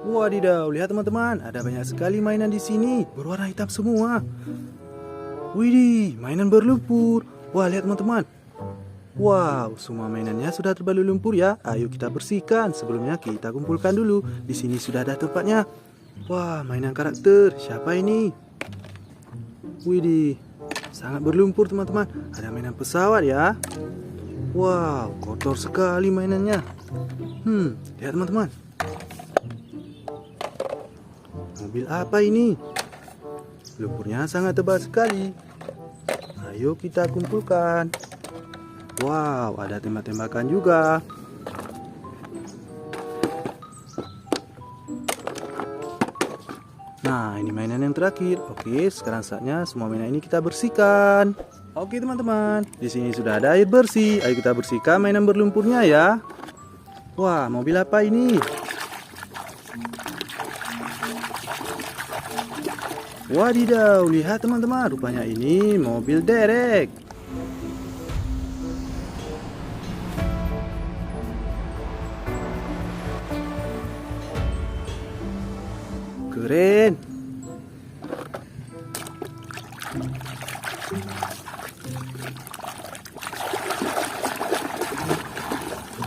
Wadidaw, lihat teman-teman, ada banyak sekali mainan di sini, berwarna hitam semua. Widih, mainan berlumpur. Wah, lihat teman-teman. Wow, semua mainannya sudah terbalut lumpur ya. Ayo kita bersihkan. Sebelumnya kita kumpulkan dulu. Di sini sudah ada tempatnya. Wah, mainan karakter. Siapa ini? Widih, sangat berlumpur teman-teman. Ada mainan pesawat ya. Wow, kotor sekali mainannya. Lihat teman-teman. Mobil apa ini? Lumpurnya sangat tebal sekali. Ayo kita kumpulkan. Wow, ada tembak-tembakan juga. Nah, ini mainan yang terakhir. Oke, sekarang saatnya semua mainan ini kita bersihkan. Oke teman-teman, di sini sudah ada air bersih. Ayo kita bersihkan mainan berlumpurnya ya. Wah, mobil apa ini? Wadidaw, lihat teman-teman, rupanya ini mobil derek. Keren.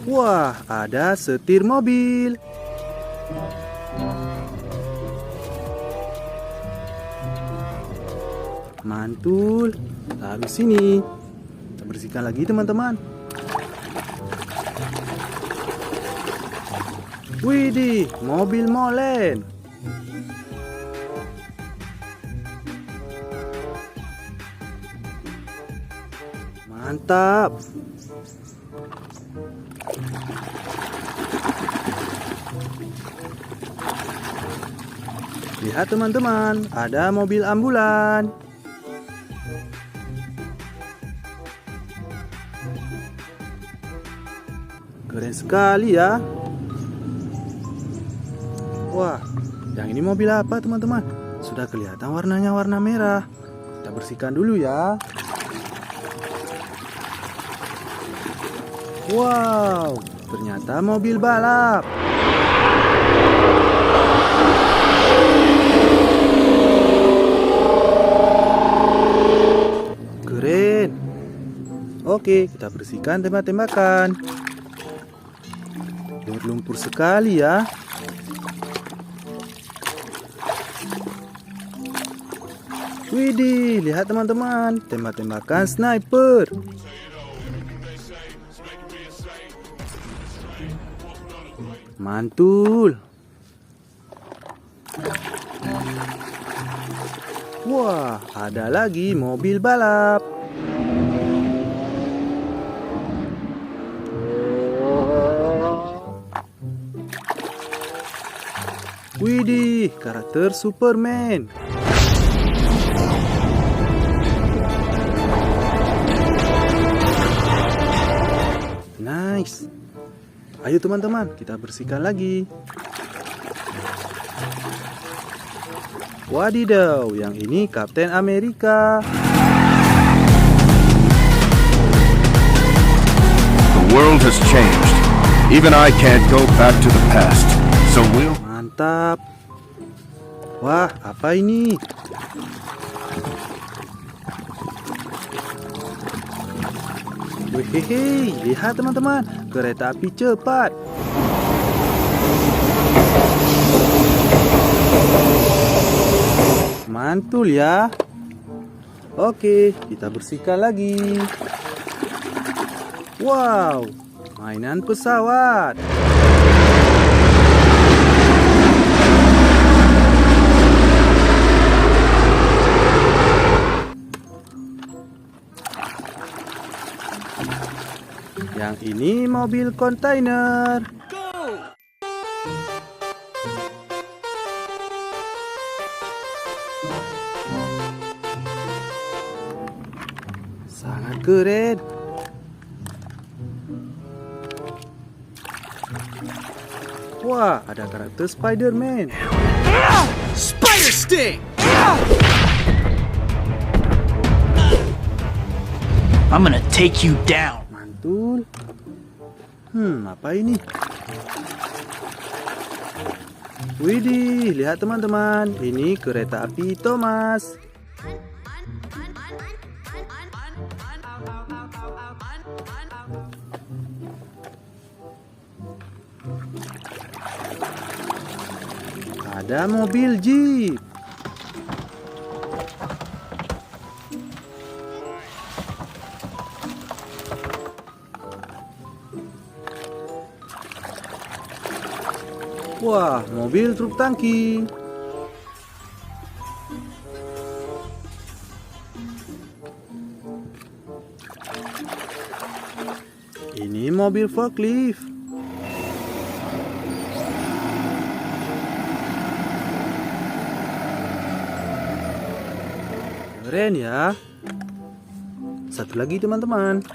Wah, ada setir mobil. Mantul, taruh sini. Kita bersihkan lagi teman-teman. Widih, mobil molen. Mantap. Lihat teman-teman, ada mobil ambulan. Keren sekali ya. Wah, yang ini mobil apa teman-teman? Sudah kelihatan warnanya warna merah. Kita bersihkan dulu ya. Wow, ternyata mobil balap. Keren. Oke, kita bersihkan tembak-tembakan. Berlumpur sekali ya. Widih, lihat teman-teman, tembak-tembakan sniper. Mantul. Wah, ada lagi mobil balap. Widih, karakter Superman. Nice. Ayo teman-teman, kita bersihkan lagi. Wadidaw, yang ini Kapten Amerika. The world has changed. Even I can't go back to the past. So we'll... Mantap. Wah, apa ini? Wehehe, lihat teman-teman, kereta api cepat. Mantul ya. Oke, kita bersihkan lagi. Wow, mainan pesawat. Yang ini mobil kontainer. Sangat keren. Wah, ada karakter Spider-Man. Spider Sting! I'm gonna take you down. Mantul. Apa ini? Widih, lihat teman-teman, ini kereta api Thomas. Ada mobil Jeep. Wah, mobil truk tangki. Ini mobil forklift. Keren ya. Satu lagi teman-teman.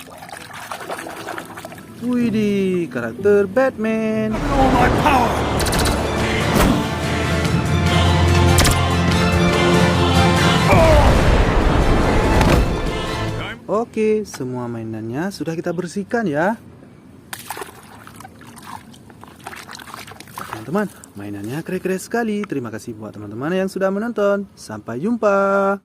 Widih, karakter Batman. Oke, semua mainannya sudah kita bersihkan ya. Teman-teman, mainannya keren-keren sekali. Terima kasih buat teman-teman yang sudah menonton. Sampai jumpa.